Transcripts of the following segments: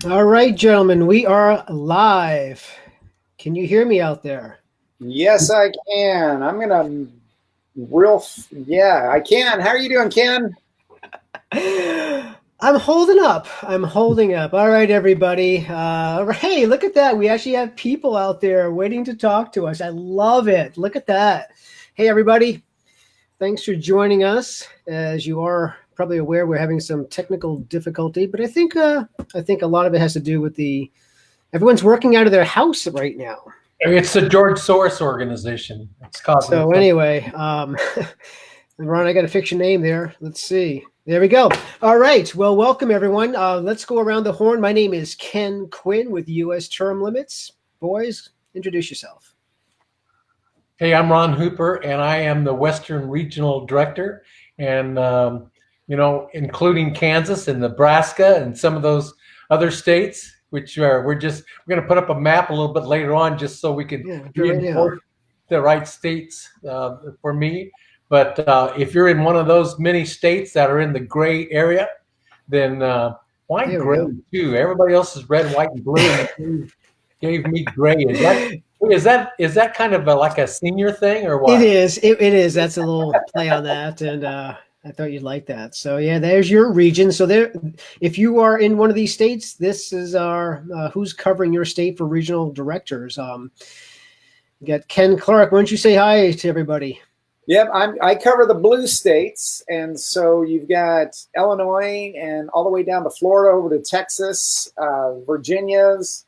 All right, gentlemen, we are live. Can you hear me out there? Yes, I can. I'm gonna yeah, I can. How are you doing, Ken? I'm holding up. I'm holding up. All right, everybody. Hey, look at that. We actually have people out there waiting to talk to us. I love it. Look at that. Hey, everybody. Thanks for joining us. As you are probably aware, we're having some technical difficulty, but I think a lot of it has to do with the everyone's working out of their house right now. It's the George Soros organization. It's causing So some. anyway, Ron, I got to fix your name there. Let's see. There we go. All right. Well, welcome everyone. Let's go around the horn. My name is Ken Quinn with U.S. Term Limits. Boys, introduce yourself. Hey, I'm Ron Hooper, and I am the Western Regional Director, and including Kansas and Nebraska and some of those other states, which we're going to put up a map a little bit later on, just so we can reinforce the right states for me. But if you're in one of those many states that are in the gray area, then why gray too? Everybody else is red, white, and blue, and gave me gray. Is that kind of like a senior thing or what? It is. It is. That's a little play on that, and I thought you'd like that. So yeah, there's your region. So there, if you are in one of these states, this is our who's covering your state for regional directors. You got Ken Clark. Why don't you say hi to everybody? Yep, I cover the blue states, and so you've got Illinois and all the way down to Florida, over to Texas, Virginia's,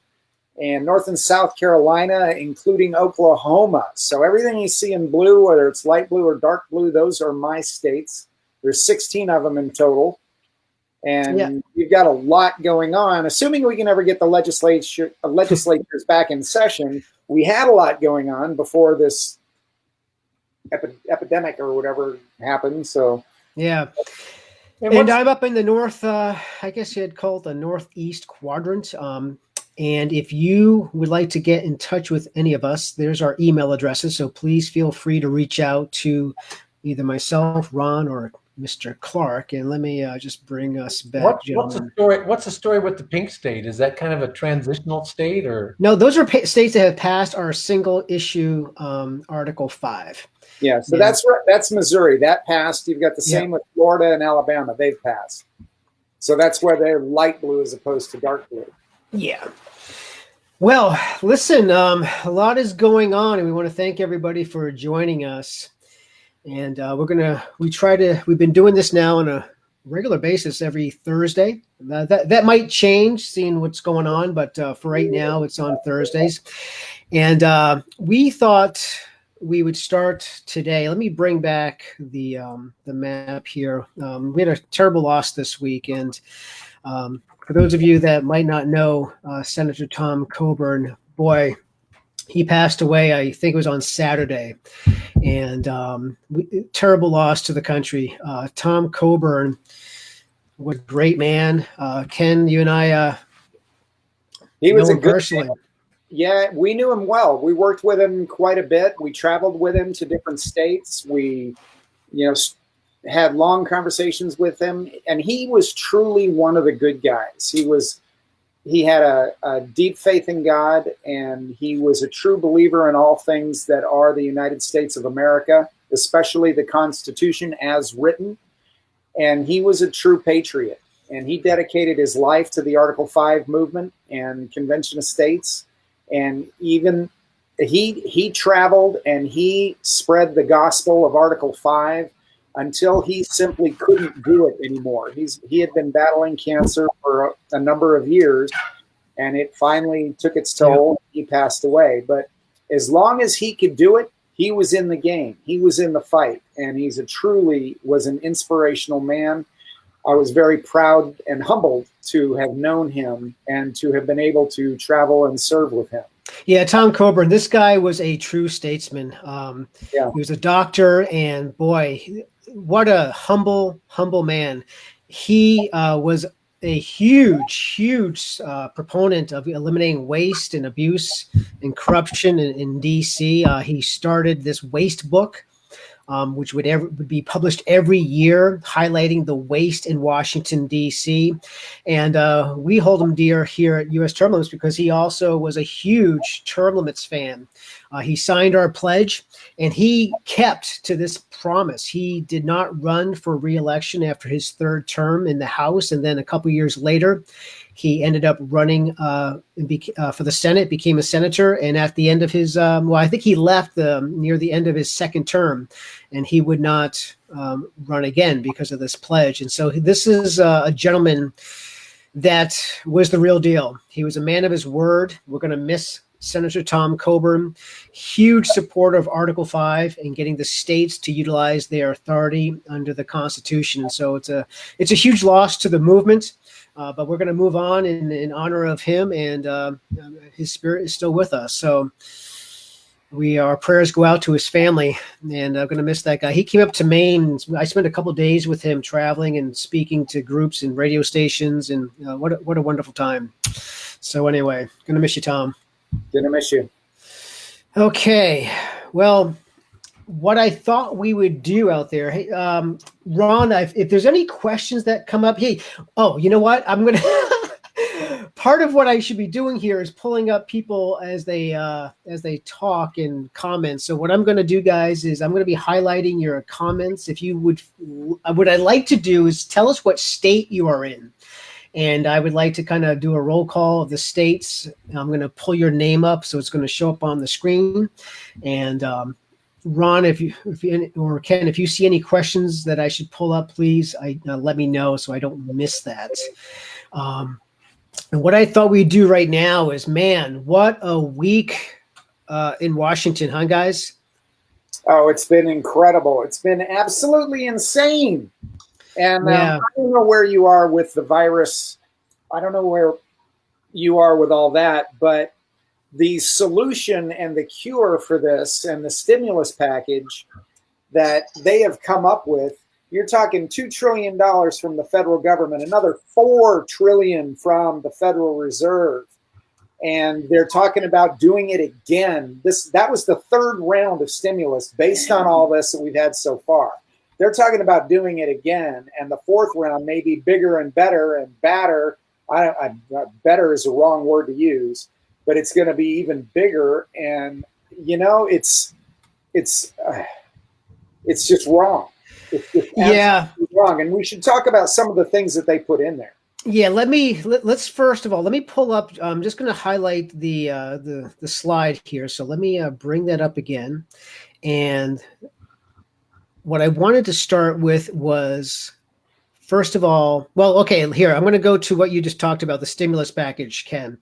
and North and South Carolina, including Oklahoma. So everything you see in blue, whether it's light blue or dark blue, those are my states. There's 16 of them in total. And you've got a lot going on. Assuming we can ever get the legislatures back in session, we had a lot going on before this epidemic or whatever happened. So yeah. And I'm up in the north, I guess you'd call it the northeast quadrant. And if you would like to get in touch with any of us, there's our email addresses. So please feel free to reach out to either myself, Ron, or Mr. Clark. And let me just bring us back, gentlemen. What's the story with the pink state? Is that kind of a transitional state, or no? Those are states that have passed our single issue Article 5. Yeah, so that's Missouri. That passed. You've got the same with Florida and Alabama. They've passed. So that's where they're light blue as opposed to dark blue. Yeah. Well, listen, a lot is going on, and we want to thank everybody for joining us. And we've been doing this now on a regular basis every Thursday. That might change, seeing what's going on, but for right now, it's on Thursdays. And we thought we would start today. Let me bring back the map here. We had a terrible loss this week, and for those of you that might not know, Senator Tom Coburn, boy, he passed away. I think it was on Saturday, and terrible loss to the country. Tom Coburn, what a great man. Ken, you and I, he was a good man. Yeah, we knew him well. We worked with him quite a bit. We traveled with him to different states. We, had long conversations with him, and he was truly one of the good guys. He had a deep faith in God, and he was a true believer in all things that are the United States of America, especially the Constitution as written. And he was a true patriot, and he dedicated his life to the Article 5 movement and Convention of States. And even he traveled and he spread the gospel of Article 5 until he simply couldn't do it anymore. He had been battling cancer for a number of years, and it finally took its toll. Yeah. He passed away. But as long as he could do it, he was in the game. He was in the fight, and he truly was an inspirational man. I was very proud and humbled to have known him and to have been able to travel and serve with him. Yeah, Tom Coburn, this guy was a true statesman. He was a doctor, and boy, what a humble man. He was a huge proponent of eliminating waste and abuse and corruption in D.C. He started this waste book which would be published every year, highlighting the waste in Washington, D.C. And we hold him dear here at U.S. Term Limits because he also was a huge Term Limits fan. He signed our pledge, and he kept to this promise. He did not run for re-election after his third term in the House, and then a couple years later, he ended up running for the Senate, became a senator, and at the end of his, I think he left near the end of his second term, and he would not run again because of this pledge. And so this is a gentleman that was the real deal. He was a man of his word. We're going to miss Senator Tom Coburn, huge supporter of Article 5 and getting the states to utilize their authority under the Constitution. And so it's a huge loss to the movement, but we're going to move on in honor of him, and his spirit is still with us. So our prayers go out to his family, and I'm going to miss that guy. He came up to Maine. I spent a couple of days with him traveling and speaking to groups and radio stations, and what a wonderful time. So anyway, going to miss you, Tom. Gonna miss you. Okay. Well, what I thought we would do out there, hey, Ron, if there's any questions that come up, you know what? I'm going to, part of what I should be doing here is pulling up people as they talk and comment. So what I'm going to do, guys, is I'm going to be highlighting your comments. If you would, what I'd like to do is tell us what state you are in. And I would like to kind of do a roll call of the states. I'm going to pull your name up, so it's going to show up on the screen. And Ron, if you or Ken, if you see any questions that I should pull up, please let me know so I don't miss that. And what I thought we'd do right now is, man, what a week in Washington, huh, guys? Oh, it's been incredible. It's been absolutely insane. And I don't know where you are with the virus. I don't know where you are with all that, but the solution and the cure for this and the stimulus package that they have come up with, you're talking $2 trillion from the federal government, another $4 trillion from the Federal Reserve. And they're talking about doing it again. That was the third round of stimulus based on all this that we've had so far. They're talking about doing it again, and the fourth round may be bigger and better and badder. Better is a wrong word to use, but it's going to be even bigger. And it's just wrong. It's just wrong. And we should talk about some of the things that they put in there. Yeah, let's first of all, let me pull up. I'm just going to highlight the slide here. So let me bring that up again, and what I wanted to start with was, first of all, here, I'm going to go to what you just talked about, the stimulus package, Ken.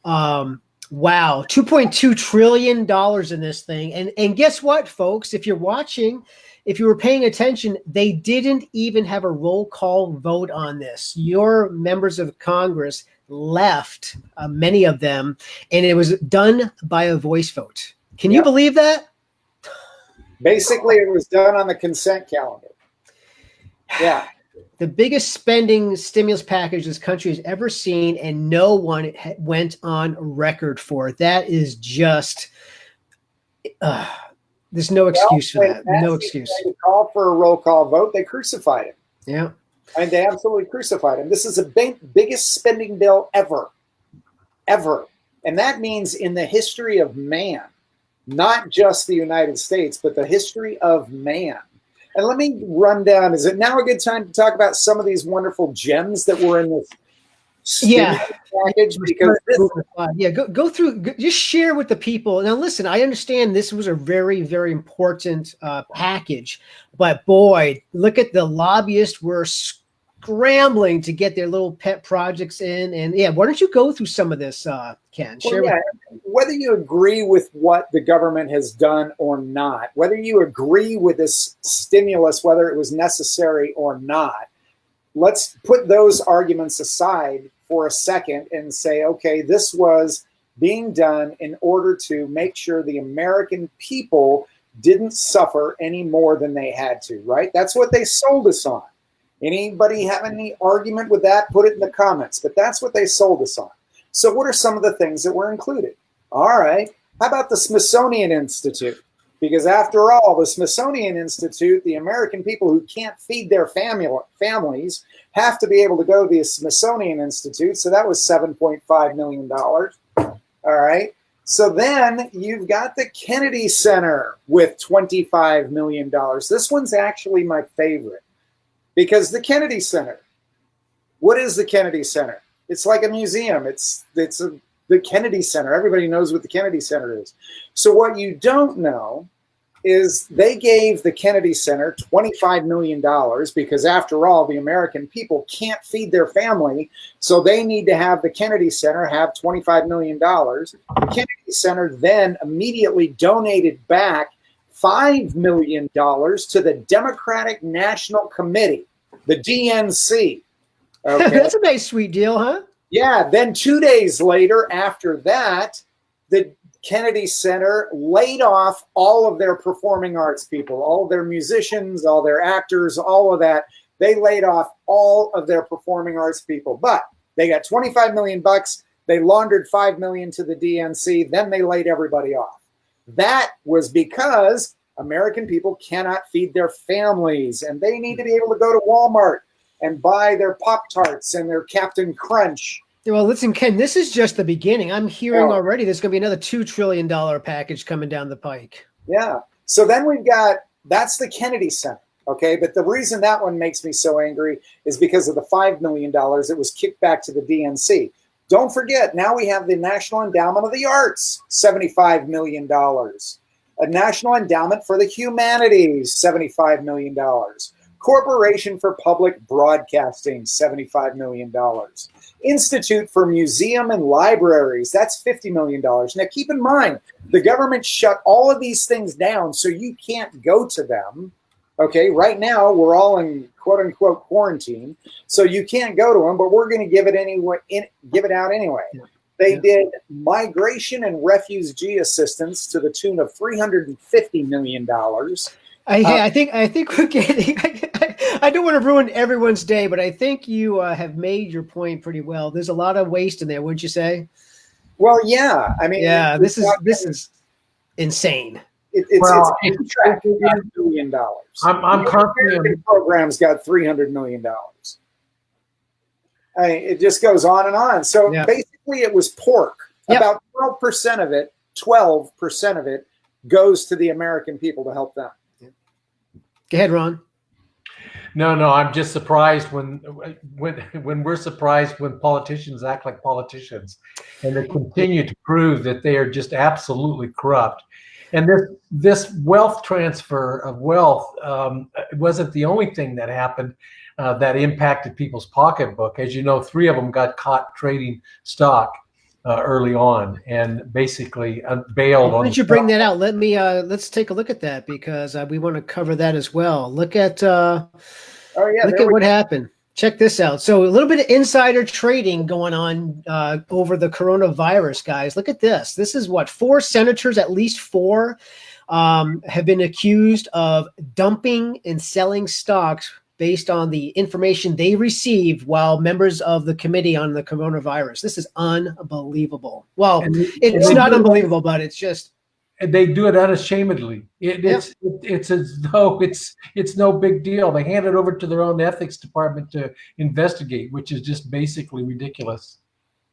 Wow, $2.2 trillion in this thing. And guess what, folks? If you're watching, if you were paying attention, they didn't even have a roll call vote on this. Your members of Congress left, many of them, and it was done by a voice vote. Can you believe that? Basically, it was done on the consent calendar. Yeah. The biggest spending stimulus package this country has ever seen, and no one went on record for it. That is just, there's no excuse for that. No excuse. They called for a roll call vote. They crucified him. Yeah. I mean, they absolutely crucified him. This is the biggest spending bill ever. And that means in the history of man. Not just the United States, but the history of man. And let me run down. Is it now a good time to talk about some of these wonderful gems that were in this package? Because go through. Just share with the people. Now, listen. I understand this was a very, very important package, but boy, look at the lobbyists were scrambling to get their little pet projects in. And why don't you go through some of this, Ken? Share whether you agree with what the government has done or not, whether you agree with this stimulus, whether it was necessary or not, let's put those arguments aside for a second and say, okay, this was being done in order to make sure the American people didn't suffer any more than they had to, right? That's what they sold us on. Anybody have any argument with that? Put it in the comments. But that's what they sold us on. So what are some of the things that were included? All right. How about the Smithsonian Institute? Because after all, the Smithsonian Institute, the American people who can't feed their families have to be able to go to the Smithsonian Institute. So that was $7.5 million. All right. So then you've got the Kennedy Center with $25 million. This one's actually my favorite because the Kennedy Center, what is the Kennedy Center? It's like a museum. It's the Kennedy Center. Everybody knows what the Kennedy Center is. So what you don't know is they gave the Kennedy Center $25 million because after all, the American people can't feed their family. So they need to have the Kennedy Center have $25 million. The Kennedy Center then immediately donated back $5 million to the Democratic National Committee, the DNC. Okay. That's a nice sweet deal, huh? Yeah. Then 2 days later, after that, the Kennedy Center laid off all of their performing arts people, all of their musicians, all their actors, all of that. They laid off all of their performing arts people, but they got $25 million. They laundered $5 million to the DNC. Then they laid everybody off. That was because American people cannot feed their families and they need to be able to go to Walmart and buy their Pop-Tarts and their Captain Crunch. Well, listen, Ken, this is just the beginning. I'm hearing already there's going to be another $2 trillion package coming down the pike. Yeah. So then that's the Kennedy Center. Okay. But the reason that one makes me so angry is because of the $5 million that was kicked back to the DNC. Don't forget, now we have the National Endowment of the Arts, $75 million. A National Endowment for the Humanities, $75 million. Corporation for Public Broadcasting, $75 million. Institute for Museum and Libraries, that's $50 million. Now, keep in mind, the government shut all of these things down, so you can't go to them. Okay, right now, we're all in quote-unquote quarantine, so you can't go to them, but we're going to give it anyway. Give it out anyway. Yeah. They did migration and refugee assistance to the tune of $350 million. I think we're getting. I don't want to ruin everyone's day, but I think you have made your point pretty well. There's a lot of waste in there, wouldn't you say? Well, yeah. I mean, yeah. This is insane. It's $1 billion. I'm confident. The program's got $300 million. I mean, it just goes on and on. So basically, it was pork. Yep. About 12% of it. 12% of it goes to the American people to help them. Go ahead, Ron. No, I'm just surprised when we're surprised when politicians act like politicians, and they continue to prove that they are just absolutely corrupt. And this wealth transfer of wealth wasn't the only thing that happened that impacted people's pocketbook. As you know, 3 of them got caught trading stock early on and basically bailed. Why don't you bring that out? Let's take a look at that because we want to cover that as well. Look at what happened. Check this out. So a little bit of insider trading going on over the coronavirus, guys. Look at this. This is what 4 senators, at least 4, have been accused of dumping and selling stocks based on the information they received while members of the committee on the coronavirus. This is unbelievable. Well, it's not unbelievable, but it's just. They do it unashamedly. It's as though it's no big deal. They hand it over to their own ethics department to investigate, which is just basically ridiculous.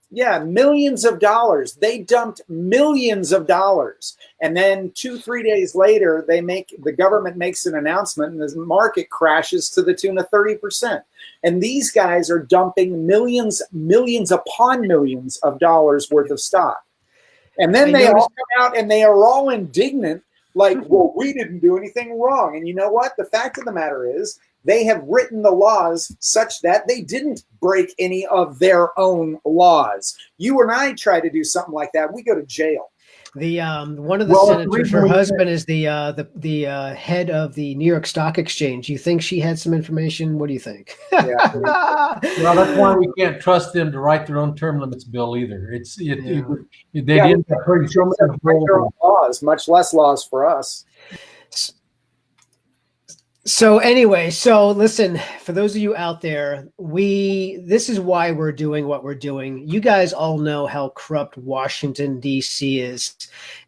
Yeah, millions of dollars. They dumped millions of dollars. And then 2-3 days later, the government makes an announcement and the market crashes to the tune of 30%. And these guys are dumping millions upon millions of dollars worth of stock. And then they all come out and they are all indignant, like, well, we didn't do anything wrong. And you know what? The fact of the matter is, they have written the laws such that they didn't break any of their own laws. You and I try to do something like that, we go to jail. The one of the senators, her husband is the head of the New York Stock Exchange. You think she had some information? What do you think? Yeah. Well, that's why we can't trust them to write their own term limits bill either. They didn't have so many laws, much less laws for us. So anyway, so listen, for those of you out there, this is why we're doing what we're doing. You guys all know how corrupt Washington, D.C. is.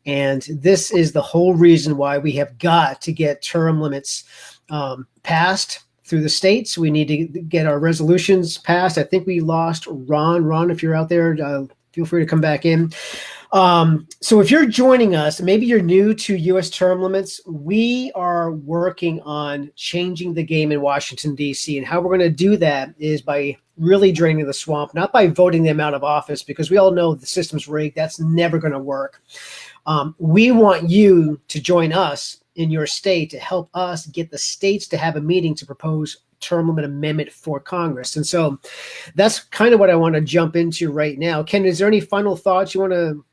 And this is the whole reason why we have got to get term limits passed through the states. We need to get our resolutions passed. I think we lost Ron. Ron, if you're out there, feel free to come back in. So if you're joining us, maybe you're new to U.S. term limits, we are working on changing the game in Washington, D.C. And how we're going to do that is by really draining the swamp, not by voting them out of office, because we all know the system's rigged. That's never going to work. We want you to join us in your state to help us get the states to have a meeting to propose term limit amendment for Congress. And so that's kind of what I want to jump into right now. Ken, is there any final thoughts you want to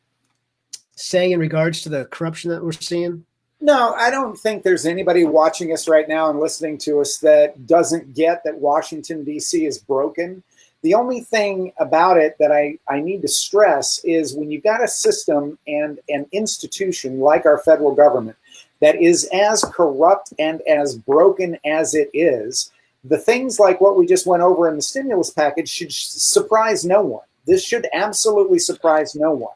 say in regards to the corruption that we're seeing? No, I don't think there's anybody watching us right now and listening to us that doesn't get that Washington, D.C. is broken. The only thing about it that I need to stress is when you've got a system and an institution like our federal government that is as corrupt and as broken as it is, the things like what we just went over in the stimulus package should surprise no one. This should absolutely surprise no one.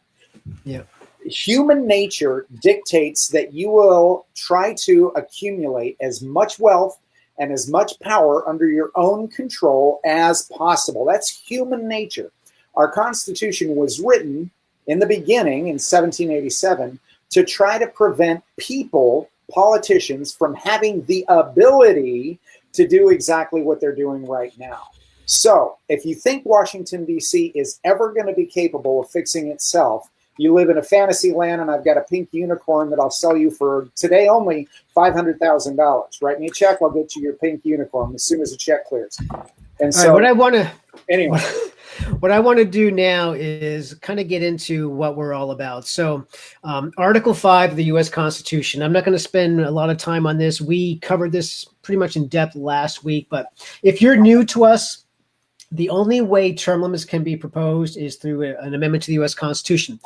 Yeah. Human nature dictates that you will try to accumulate as much wealth and as much power under your own control as possible. That's human nature. Our Constitution was written in the beginning in 1787 to try to prevent people, politicians, from having the ability to do exactly what they're doing right now. So if you think Washington, D.C. is ever going to be capable of fixing itself, you live in a fantasy land, and I've got a pink unicorn that I'll sell you for today only $500,000. Write me a check. I'll get you your pink unicorn as soon as the check clears. And so, what I want to anyway, what I want to do now is kind of get into what we're all about. So, Article 5 of the U.S. Constitution. I'm not going to spend a lot of time on this. We covered this pretty much in depth last week. But if you're new to us, the only way term limits can be proposed is through an amendment to the U.S. Constitution.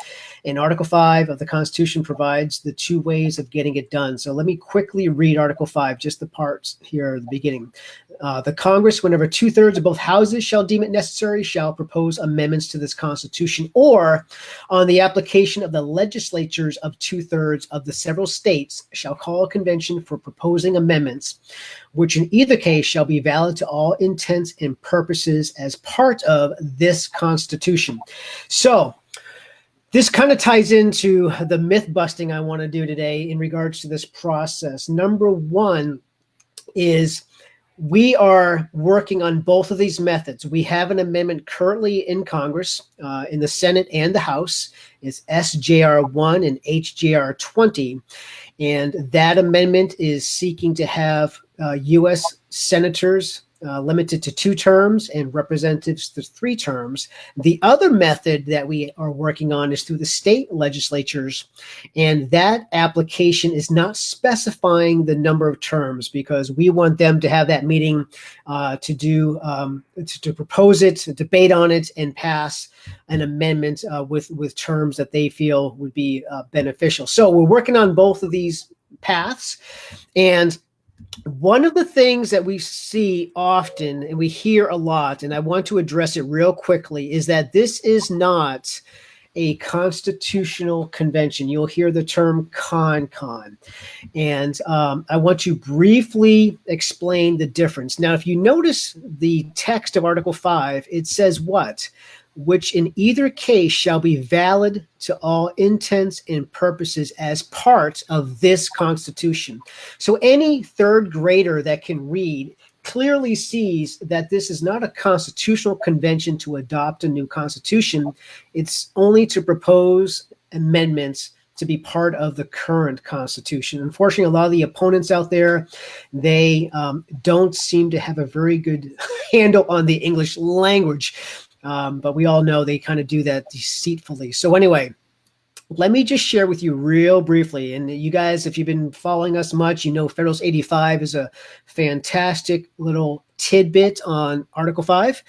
And Article 5 of the Constitution provides the two ways of getting it done. So let me quickly read Article 5, just the parts here at the beginning. The Congress, whenever 2/3 of both houses shall deem it necessary, shall propose amendments to this Constitution, or on the application of the legislatures of 2/3 of the several states shall call a convention for proposing amendments, which in either case shall be valid to all intents and purposes as part of this Constitution. So this kind of ties into the myth busting I want to do today in regards to this process. Number one is we are working on both of these methods. We have an amendment currently in Congress, in the Senate and the House. It's SJR 1 and HJR 20. And that amendment is seeking to have U.S. senators limited to 2 terms and representatives to 3 terms. The other method that we are working on is through the state legislatures, and that application is not specifying the number of terms because we want them to have that meeting to propose it, to debate on it, and pass an amendment with terms that they feel would be beneficial. So we're working on both of these paths, and one of the things that we see often and we hear a lot, and I want to address it real quickly, is that this is not a constitutional convention. You'll hear the term con. And I want to briefly explain the difference. Now, if you notice the text of Article 5, it says what? Which in either case shall be valid to all intents and purposes as part of this Constitution. So any third grader that can read clearly sees that this is not a constitutional convention to adopt a new constitution. It's only to propose amendments to be part of the current Constitution. Unfortunately, a lot of the opponents out there, they don't seem to have a very good handle on the English language. But we all know they kind of do that deceitfully. So anyway, let me just share with you real briefly. And you guys, if you've been following us much, you know Federalist 85 is a fantastic little tidbit on Article 5.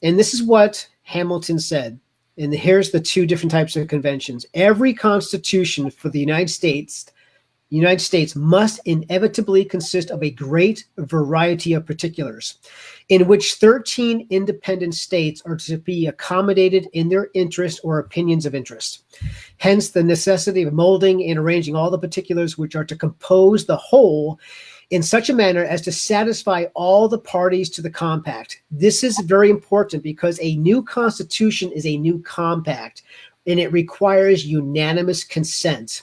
And this is what Hamilton said. And here's the 2 different types of conventions. Every constitution for the United States United States must inevitably consist of a great variety of particulars, in which 13 independent states are to be accommodated in their interest or opinions of interest. Hence, the necessity of molding and arranging all the particulars which are to compose the whole in such a manner as to satisfy all the parties to the compact. This is very important because a new constitution is a new compact, and it requires unanimous consent.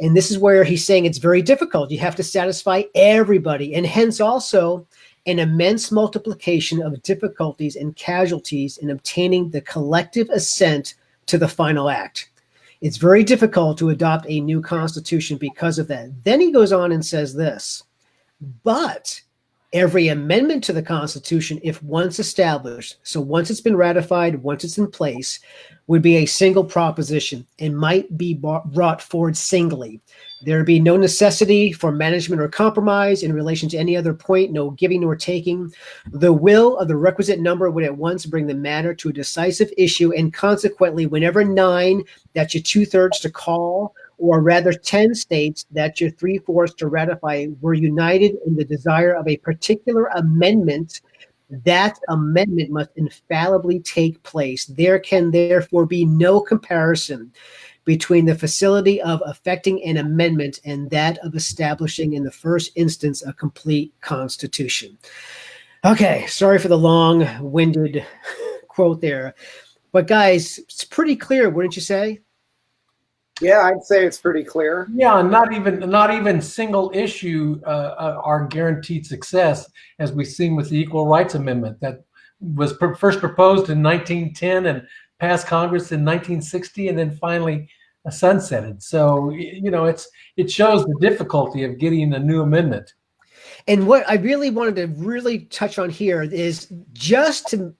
And this is where he's saying it's very difficult. You have to satisfy everybody, and hence also an immense multiplication of difficulties and casualties in obtaining the collective assent to the final act. It's very difficult to adopt a new constitution because of that. Then he goes on and says this, but every amendment to the Constitution, if once established, so once it's been ratified, once it's in place, would be a single proposition and might be brought forward singly. There would be no necessity for management or compromise in relation to any other point, no giving nor taking. The will of the requisite number would at once bring the matter to a decisive issue, and consequently, whenever 9, that's your 2/3 to call, or rather 10 states, that's your 3/4 to ratify, were united in the desire of a particular amendment, that amendment must infallibly take place. There can therefore be no comparison between the facility of effecting an amendment and that of establishing in the first instance a complete constitution. Okay, sorry for the long-winded quote there. But guys, it's pretty clear, wouldn't you say? Yeah, I'd say it's pretty clear. Yeah, not even single issue are guaranteed success, as we've seen with the Equal Rights Amendment that was first proposed in 1910 and passed Congress in 1960, and then finally sunsetted. So it shows the difficulty of getting a new amendment. And what I really wanted to really touch on here is just to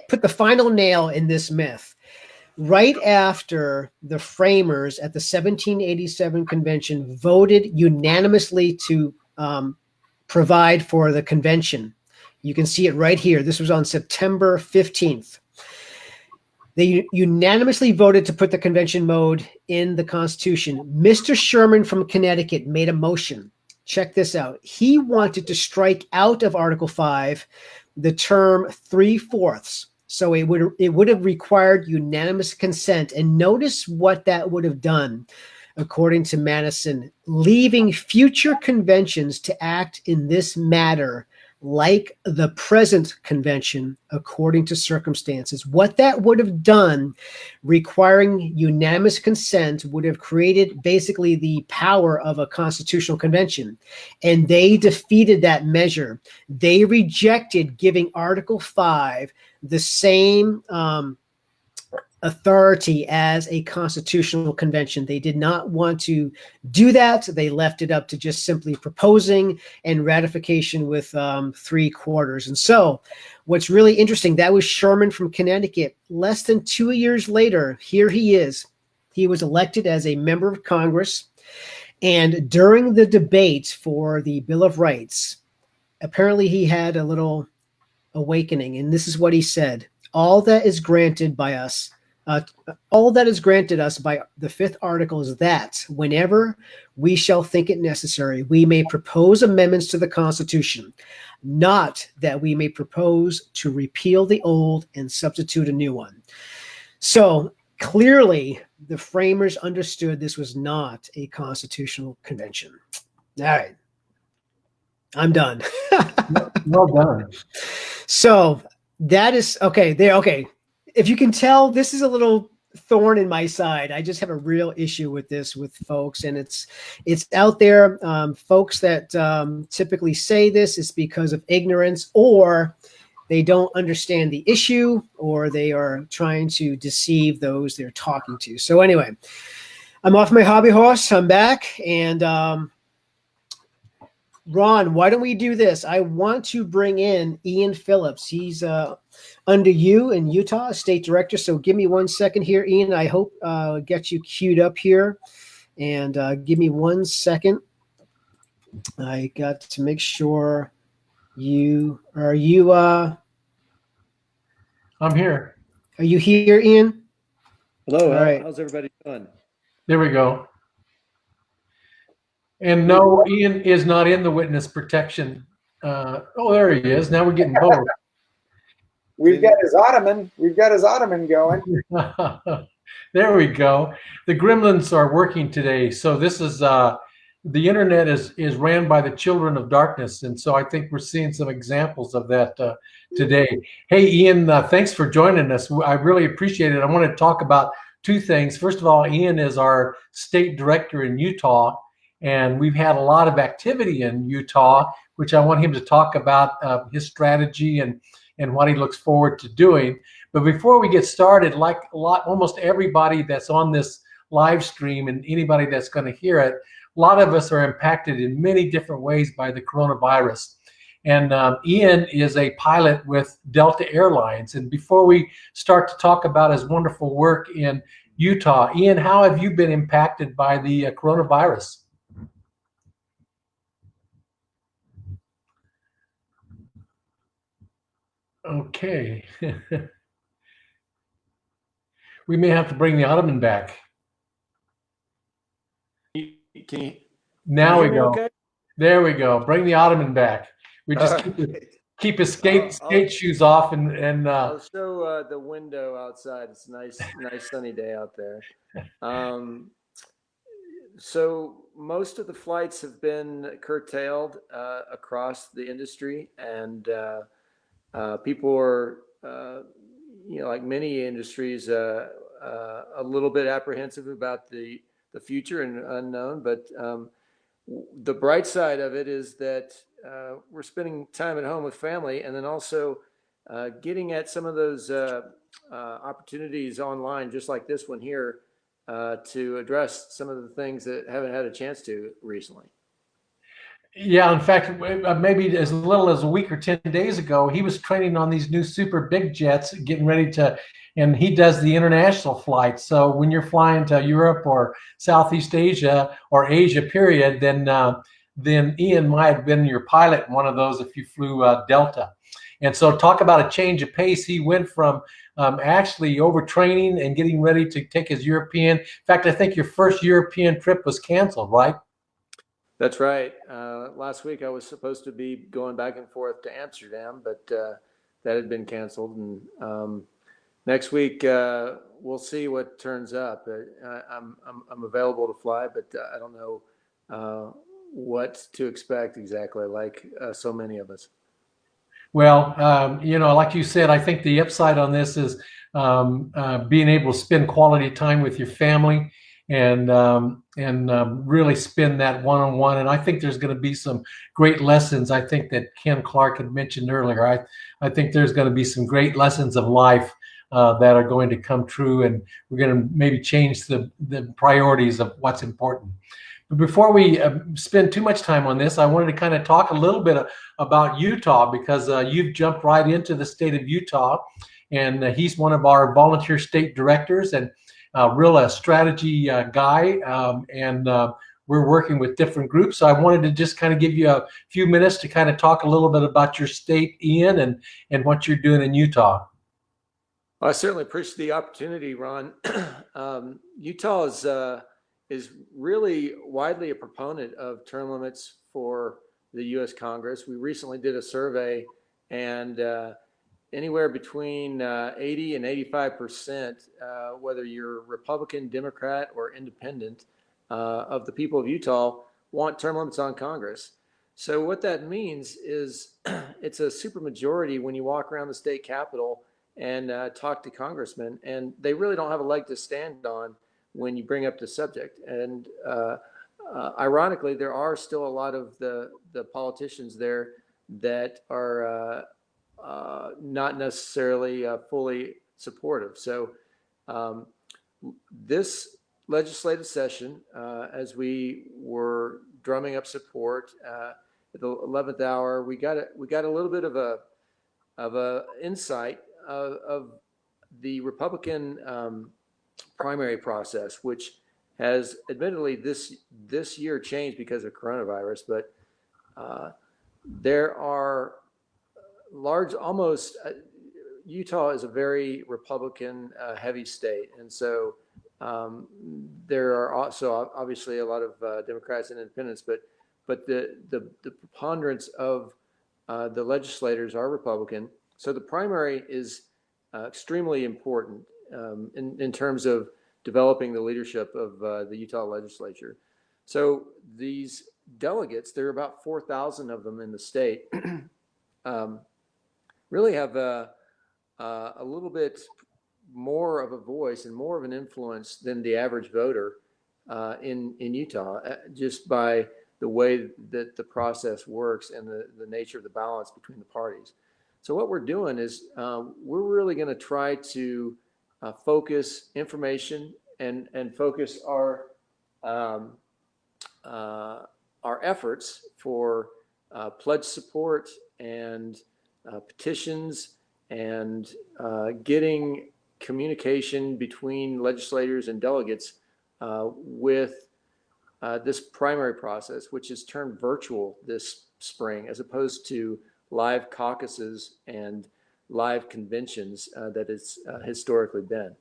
put the final nail in this myth. Right after the framers at the 1787 convention voted unanimously to provide for the convention, you can see it right here. This was on September 15th. They unanimously voted to put the convention mode in the Constitution. Mr. Sherman from Connecticut made a motion. Check this out. He wanted to strike out of Article 5 the term 3/4. So it would have required unanimous consent. And notice what that would have done, according to Madison, leaving future conventions to act in this matter like the present convention according to circumstances. What that would have done, requiring unanimous consent, would have created basically the power of a constitutional convention. And they defeated that measure. They rejected giving Article 5 the same authority as a constitutional convention. They did not want to do that. They left it up to just simply proposing and ratification with 3/4. And so what's really interesting, that was Sherman from Connecticut. Less than 2 years later, here he is. He was elected as a member of Congress. And during the debate for the Bill of Rights, apparently he had a little awakening. And this is what he said: all that is granted by us, all that is granted us by the 5th article is that whenever we shall think it necessary, we may propose amendments to the Constitution, not that we may propose to repeal the old and substitute a new one. So clearly the framers understood this was not a constitutional convention. All right. I'm done. Well done. So that is okay. There. Okay. If you can tell, this is a little thorn in my side. I just have a real issue with this with folks, and it's out there. Folks that typically say this is because of ignorance, or they don't understand the issue, or they are trying to deceive those they're talking to. So anyway, I'm off my hobby horse. I'm back, and Ron, why don't we do this? I want to bring in Ian Phillips. He's under you in Utah, state director. So give me 1 second here, Ian. I hope get you queued up here. And give me 1 second. I got to make sure are you I'm here. Are you here, Ian? Hello. All right. How's everybody doing? There we go. And no, Ian is not in the witness protection. Oh, there he is. Now we're getting both. We've got his ottoman. We've got his ottoman going. There we go. The gremlins are working today. So this is the internet is ran by the children of darkness, and so I think we're seeing some examples of that today. Hey, Ian, thanks for joining us. I really appreciate it. I want to talk about two things. First of all, Ian is our state director in Utah, and we've had a lot of activity in Utah, which I want him to talk about his strategy and what he looks forward to doing. But before we get started, like almost everybody that's on this live stream and anybody that's going to hear it, a lot of us are impacted in many different ways by the coronavirus. And Ian is a pilot with Delta Airlines. And before we start to talk about his wonderful work in Utah, Ian, how have you been impacted by the coronavirus? Okay. We may have to bring the ottoman back. Now we go. Okay? There we go. Bring the ottoman back. We just keep his skate shoes off and I'll show the window outside. It's a nice sunny day out there. So most of the flights have been curtailed across the industry, and people are, like many industries, a little bit apprehensive about the future and unknown. But the bright side of it is that we're spending time at home with family, and then also getting at some of those opportunities online, just like this one here, to address some of the things that haven't had a chance to recently. Yeah, in fact, maybe as little as a week or 10 days ago, he was training on these new super big jets, getting ready to, and he does the international flights. So when you're flying to Europe or Southeast Asia or Asia, period, then Ian might have been your pilot in one of those if you flew Delta. And so talk about a change of pace. He went from actually overtraining and getting ready to take his European. In fact, I think your first European trip was canceled, right? That's right. Last week I was supposed to be going back and forth to Amsterdam, but that had been canceled. And next week we'll see what turns up. I'm available to fly, but I don't know what to expect exactly, like so many of us. Well, like you said, I think the upside on this is being able to spend quality time with your family and really spend that one-on-one. And I think there's going to be some great lessons. I think that Ken Clark had mentioned earlier. I think there's going to be some great lessons of life that are going to come true, and we're going to maybe change the priorities of what's important. But before we spend too much time on this, I wanted to kind of talk a little bit about Utah, because you've jumped right into the state of Utah, and he's one of our volunteer state directors and real strategy guy, and we're working with different groups. So I wanted to just kind of give you a few minutes to kind of talk a little bit about your state, Ian, and what you're doing in Utah. Well, I certainly appreciate the opportunity, Ron. Utah is really widely a proponent of term limits for the U.S. Congress. We recently did a survey, and anywhere between 80 and 85%, whether you're Republican, Democrat, or Independent, of the people of Utah want term limits on Congress. So what that means is it's a supermajority when you walk around the state capitol and talk to congressmen, and they really don't have a leg to stand on when you bring up the subject. And ironically, there are still a lot of the politicians there that are not necessarily fully supportive. So this legislative session, as we were drumming up support at the 11th hour, we got a little bit of a insight of the Republican primary process, which has admittedly this year changed because of coronavirus, but there are Utah is a very Republican heavy state, and so there are also obviously a lot of Democrats and independents, but the preponderance of the legislators are Republican. So the primary is extremely important in terms of developing the leadership of the Utah legislature. So these delegates, there are about 4,000 of them in the state, really have a little bit more of a voice and more of an influence than the average voter in Utah, just by the way that the process works and the nature of the balance between the parties. So what we're doing is we're really going to try to focus information and focus our efforts for pledge support and petitions and getting communication between legislators and delegates with this primary process, which is turned virtual this spring, as opposed to live caucuses and live conventions that it's historically been.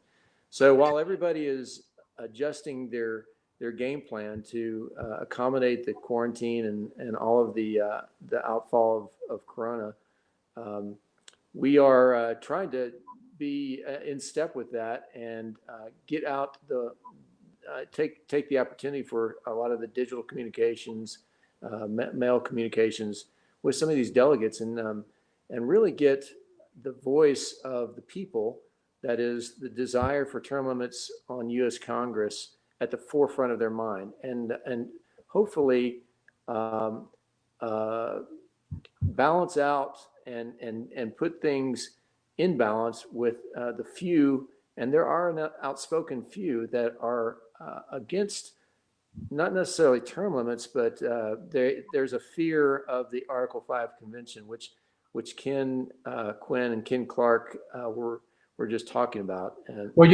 So while everybody is adjusting their game plan to accommodate the quarantine and all of the outfall of Corona, we are trying to be in step with that and get out take the opportunity for a lot of the digital communications, mail communications with some of these delegates, and really get the voice of the people, that is the desire for term limits on U.S. Congress, at the forefront of their mind, and hopefully balance out and put things in balance with the few, and there are an outspoken few that are against not necessarily term limits, but there's a fear of the Article 5 convention, which Ken Quinn and Ken Clark were just talking about. Well,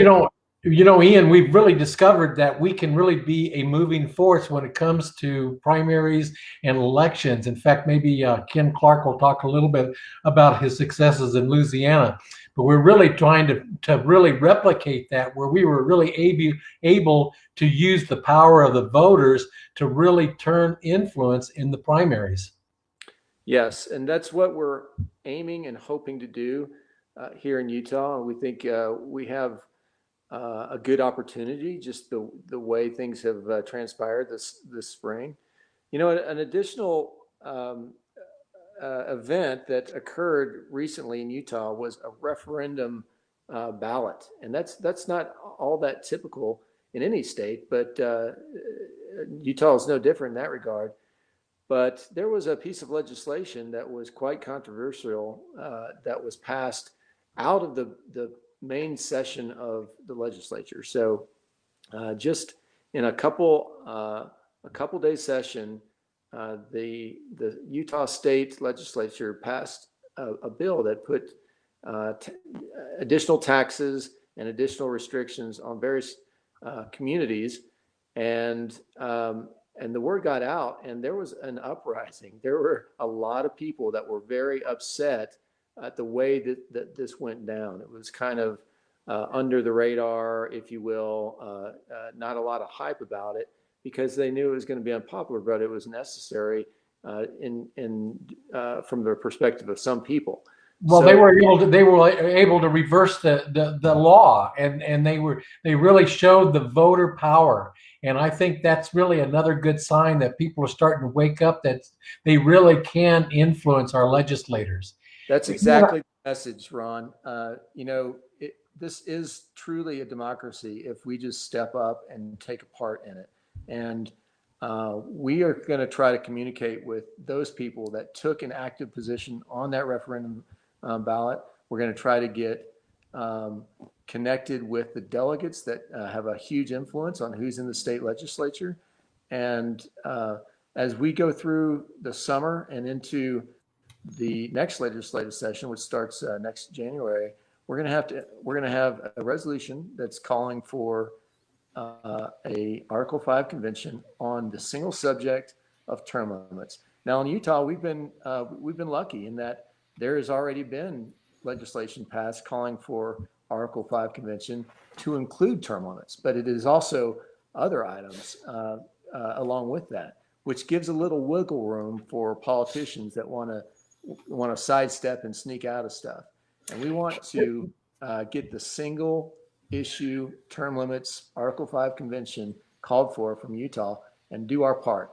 Ian, we've really discovered that we can really be a moving force when it comes to primaries and elections. In fact, maybe Ken Clark will talk a little bit about his successes in Louisiana. But we're really trying to really replicate that, where we were really able to use the power of the voters to really turn influence in the primaries. Yes, and that's what we're aiming and hoping to do here in Utah. And we think we have a good opportunity, just the way things have transpired this spring. You know, an additional event that occurred recently in Utah was a referendum ballot, and that's not all that typical in any state, but Utah is no different in that regard. But there was a piece of legislation that was quite controversial that was passed out of the main session of the legislature. So just in a couple days session, the Utah State Legislature passed a bill that put additional taxes and additional restrictions on various communities, and the word got out, and there was an uprising. There were a lot of people that were very upset at the way that this went down. It was kind of under the radar, if you will, not a lot of hype about it, because they knew it was going to be unpopular, but it was necessary from the perspective of some people. Well, so, they were able to reverse the law, and they really showed the voter power. And I think that's really another good sign that people are starting to wake up, that they really can influence our legislators. That's exactly the message, Ron. This is truly a democracy if we just step up and take a part in it. And we are going to try to communicate with those people that took an active position on that referendum ballot. We're going to try to get connected with the delegates that have a huge influence on who's in the state legislature. And as we go through the summer and into the next legislative session, which starts next January, we're going to have a resolution that's calling for a Article 5 convention on the single subject of term limits. Now in Utah, we've been lucky in that there has already been legislation passed calling for Article 5 convention to include term limits, but it is also other items along with that, which gives a little wiggle room for politicians that want to sidestep and sneak out of stuff. And we want to get the single issue term limits Article 5 convention called for from Utah and do our part.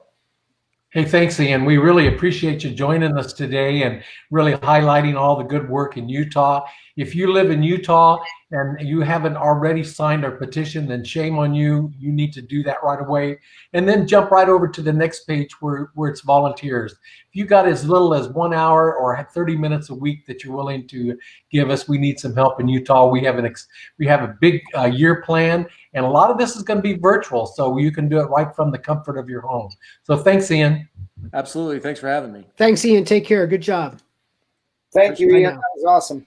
Hey, thanks, Ian. We really appreciate you joining us today and really highlighting all the good work in Utah. If you live in Utah and you haven't already signed our petition, then shame on you. You need to do that right away. And then jump right over to the next page where it's volunteers. If you got as little as 1 hour or 30 minutes a week that you're willing to give us, we need some help in Utah. We have a big year plan, and a lot of this is going to be virtual, so you can do it right from the comfort of your home. So thanks, Ian. Absolutely. Thanks for having me. Thanks, Ian. Take care. Good job. Thank you, Ian. That was awesome.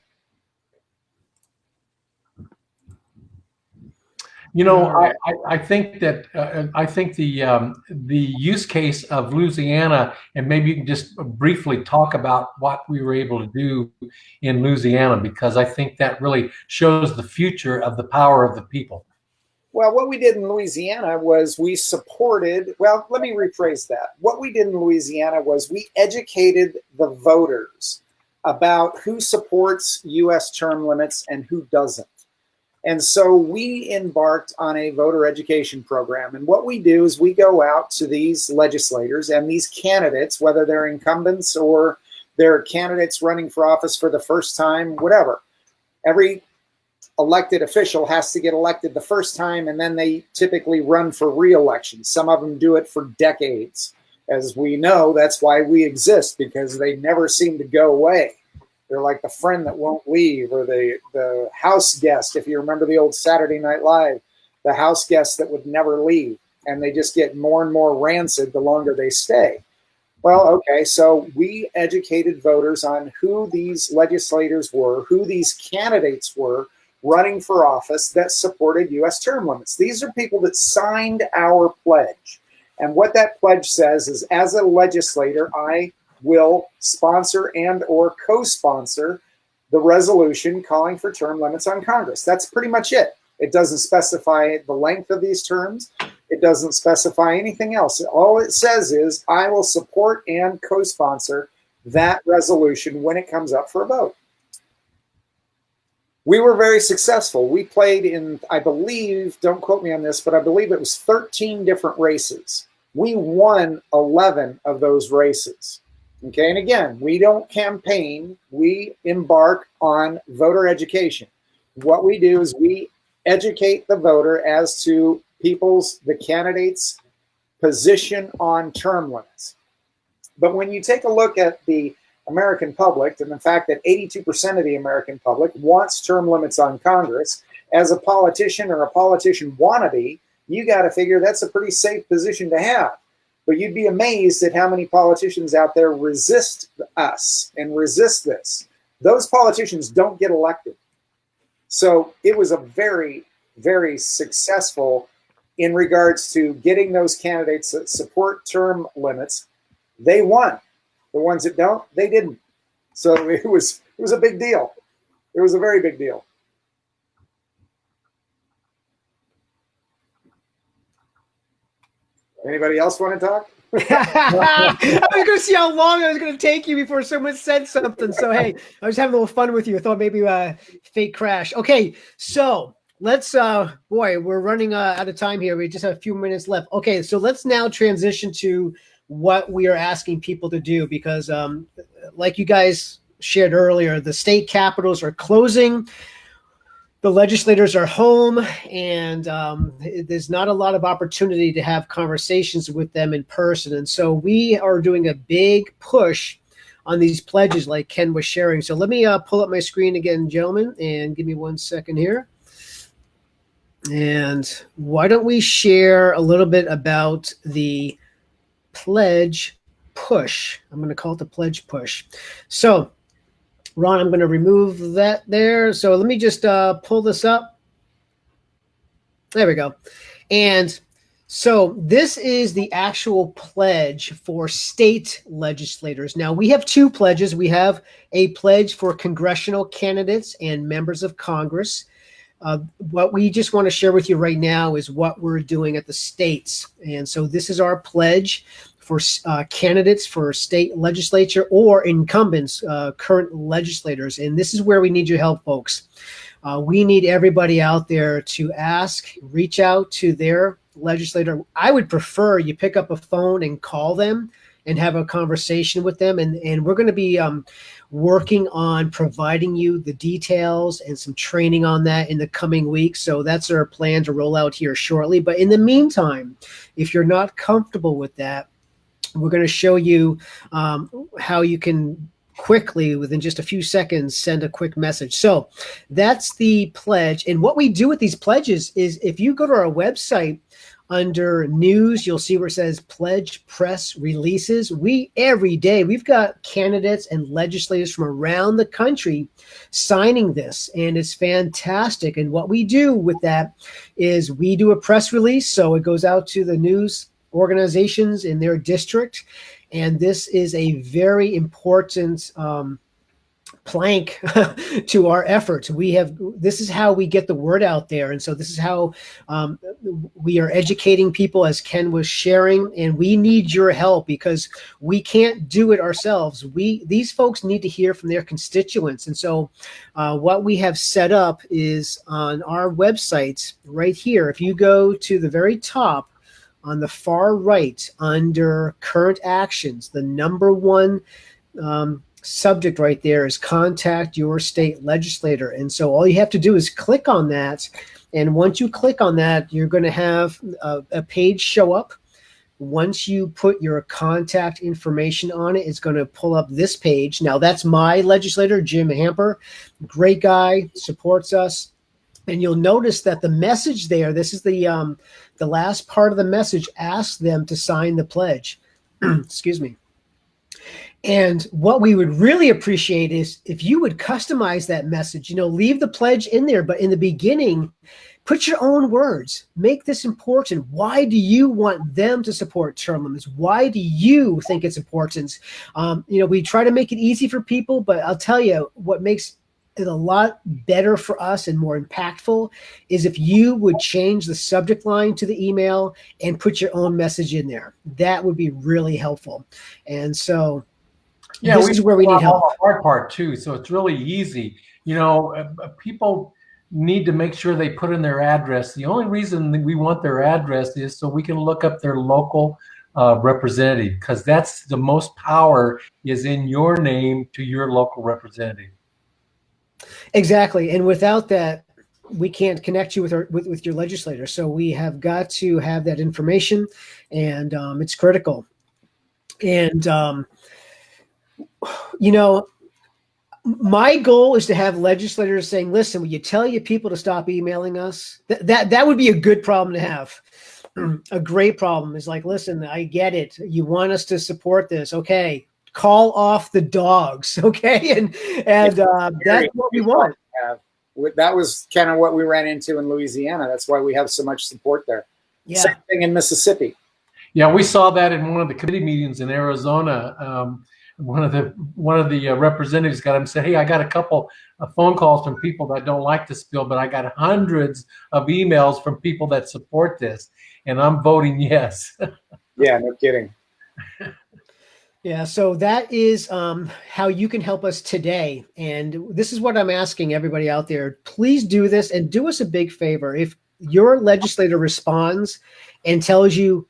You know, I think that the use case of Louisiana, and maybe you can just briefly talk about what we were able to do in Louisiana, because I think that really shows the future of the power of the people. Well, what we did in Louisiana was we supported, well, let me rephrase that. What we did in Louisiana was we educated the voters about who supports U.S. term limits and who doesn't. And so we embarked on a voter education program. And what we do is we go out to these legislators and these candidates, whether they're incumbents or they're candidates running for office for the first time, whatever. Every elected official has to get elected the first time, and then they typically run for re-election. Some of them do it for decades. As we know, that's why we exist, because they never seem to go away. They're like the friend that won't leave, or the house guest, if you remember the old Saturday Night Live, the house guest that would never leave, and they just get more and more rancid the longer they stay. Well, okay, so we educated voters on who these legislators were, who these candidates were running for office that supported U.S. term limits. These are people that signed our pledge. And what that pledge says is, as a legislator, I will sponsor and or co-sponsor the resolution calling for term limits on Congress. That's pretty much it. It doesn't specify the length of these terms. It doesn't specify anything else. All it says is, I will support and co-sponsor that resolution when it comes up for a vote. We were very successful. We played in, I believe, don't quote me on this, but I believe it was 13 different races. We won 11 of those races. Okay, and again, we don't campaign. We embark on voter education. What we do is we educate the voter as to the candidates' position on term limits. But when you take a look at the American public, and the fact that 82% of the American public wants term limits on Congress, as a politician or a politician wannabe, you got to figure that's a pretty safe position to have. But you'd be amazed at how many politicians out there resist us and resist this. Those politicians don't get elected. So it was a very, very successful in regards to getting those candidates that support term limits. They won. The ones that don't, they didn't. So it was a big deal. It was a very big deal. Anybody else want to talk? I was going to see how long I was going to take you before someone said something. So, hey, I was having a little fun with you. I thought maybe fake crash. Okay, so let's, boy, we're running out of time here. We just have a few minutes left. Okay, so let's now transition to what we are asking people to do, because like you guys shared earlier, the state capitals are closing. The legislators are home, and there's not a lot of opportunity to have conversations with them in person. And so we are doing a big push on these pledges like Ken was sharing. So let me pull up my screen again, gentlemen, and give me 1 second here. And why don't we share a little bit about the pledge push? I'm going to call it the pledge push. So Ron, I'm going to remove that there. So let me just pull this up. There we go. And so this is the actual pledge for state legislators. Now, we have two pledges. We have a pledge for congressional candidates and members of Congress. What we just want to share with you right now is what we're doing at the states. And so this is our pledge for candidates for state legislature or incumbents, current legislators. And this is where we need your help, folks. We need everybody out there to reach out to their legislator. I would prefer you pick up a phone and call them and have a conversation with them. And we're going to be working on providing you the details and some training on that in the coming weeks. So that's our plan to roll out here shortly. But in the meantime, if you're not comfortable with that, we're going to show you how you can quickly, within just a few seconds, send a quick message. So that's the pledge. And what we do with these pledges is, if you go to our website under news, you'll see where it says pledge press releases. Every day we've got candidates and legislators from around the country signing this, and it's fantastic. And what we do with that is we do a press release. So it goes out to the news organizations in their district. And this is a very important plank to our efforts. This is how we get the word out there. And so this is how we are educating people, as Ken was sharing, and we need your help because we can't do it ourselves. These folks need to hear from their constituents. And so what we have set up is on our website right here. If you go to the very top, on the far right, under current actions, the number one subject right there is contact your state legislator. And so all you have to do is click on that. And once you click on that, you're going to have a page show up. Once you put your contact information on it, it's going to pull up this page. Now, that's my legislator, Jim Hamper. Great guy, supports us. And you'll notice that the message there, this is the last part of the message, asks them to sign the pledge. Excuse me. And what we would really appreciate is if you would customize that message, leave the pledge in there, but in the beginning, put your own words. Make this important. Why do you want them to support term limits? Why do you think it's important? We try to make it easy for people, but I'll tell you what makes it a lot better for us and more impactful is if you would change the subject line to the email and put your own message in there. That would be really helpful. And so this is where we need help. The hard part too. So it's really easy. People need to make sure they put in their address. The only reason that we want their address is so we can look up their local representative, because that's the most power is in your name to your local representative. Exactly. And without that, we can't connect you with your legislator. So we have got to have that information, and it's critical. And, my goal is to have legislators saying, listen, will you tell your people to stop emailing us? That would be a good problem to have. A great problem is like, listen, I get it. You want us to support this. Okay. Call off the dogs, okay? And that's what we want. That was kind of what we ran into in Louisiana. That's why we have so much support there. Yeah. Same thing in Mississippi. Yeah, we saw that in one of the committee meetings in Arizona. One of the representatives got him and said, "Hey, I got a couple of phone calls from people that don't like this bill, but I got hundreds of emails from people that support this, and I'm voting yes." Yeah, no kidding. Yeah, so that is how you can help us today. And this is what I'm asking everybody out there. Please do this and do us a big favor. If your legislator responds and tells you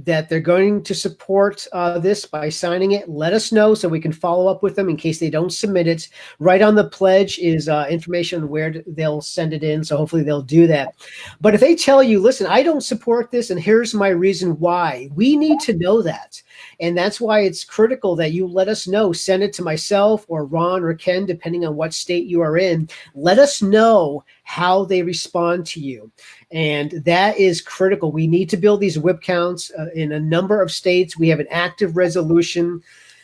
that they're going to support this by signing it, let us know so we can follow up with them in case they don't submit it. Right on the pledge is information on where they'll send it in, so hopefully they'll do that. But if they tell you, listen, I don't support this and here's my reason why, we need to know that. And that's why it's critical that you let us know. Send it to myself or Ron or Ken, depending on what state you are in. Let us know how they respond to you. And that is critical. We need to build these whip counts in a number of states. We have an active resolution.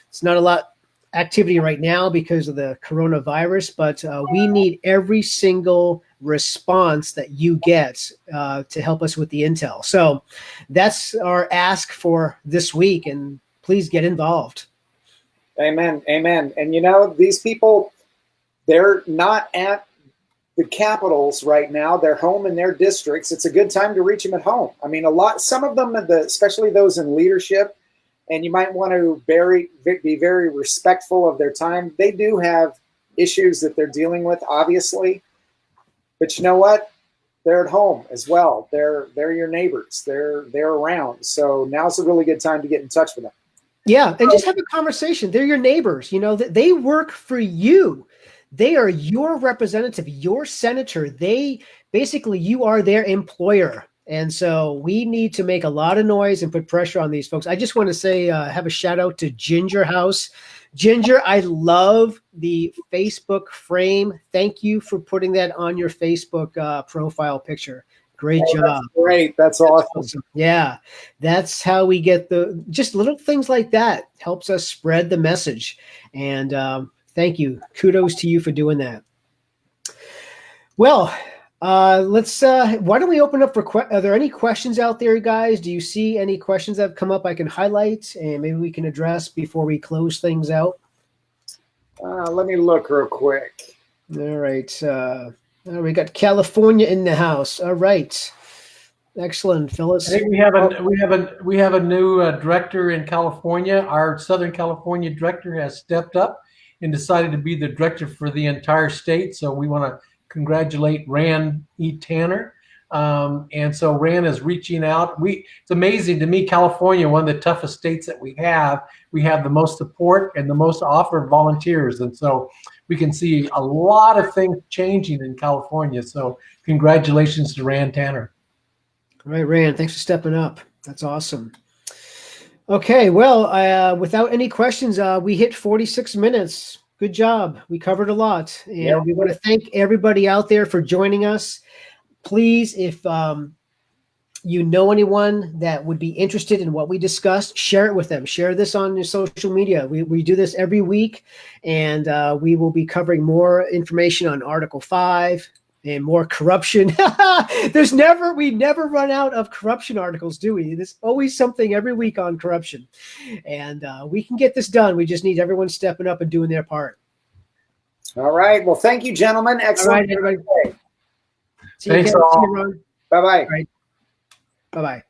It's not a lot activity right now because of the coronavirus, but we need every single response that you get to help us with the intel. So that's our ask for this week, and please get involved. Amen. Amen. And these people, they're not at the capitals right now, they're home in their districts. It's a good time to reach them at home. I mean, some of them, especially those in leadership, and you might want to be very respectful of their time. They do have issues that they're dealing with, obviously, but you know what? They're at home as well. They're your neighbors. They're around. So now's a really good time to get in touch with them. Yeah, and just have a conversation. They're your neighbors. You know, they work for you. They are your representative, your senator. You are their employer. And so we need to make a lot of noise and put pressure on these folks. I just want to say, have a shout out to Ginger House. Ginger, I love the Facebook frame. Thank you for putting that on your Facebook profile picture. Great job. That's great. That's awesome. Yeah, that's how we get just little things like that helps us spread the message. And thank you. Kudos to you for doing that. Well, let's. Why don't we open up for? Are there any questions out there, guys? Do you see any questions that have come up I can highlight and maybe we can address before we close things out? Let me look real quick. All right. We got California in the house. All right. Excellent, Phyllis. I think we have a new director in California. Our Southern California director has stepped up and decided to be the director for the entire state. So we want to congratulate Rand E. Tanner. And so Rand is reaching out. It's amazing to me, California, one of the toughest states that we have the most support and the most offer of volunteers. And so we can see a lot of things changing in California. So congratulations to Rand Tanner. All right, Rand, thanks for stepping up. That's awesome. Okay, well, without any questions, we hit 46 minutes. Good job. We covered a lot. And we want to thank everybody out there for joining us. Please, if you know anyone that would be interested in what we discussed, share it with them. Share this on your social media. We do this every week, and we will be covering more information on Article 5 and more corruption. We never run out of corruption articles, do we? There's always something every week on corruption. And we can get this done. We just need everyone stepping up and doing their part. All right. Well, thank you, gentlemen. Excellent. All right, everybody. Thanks all. Bye-bye. Right. Bye-bye.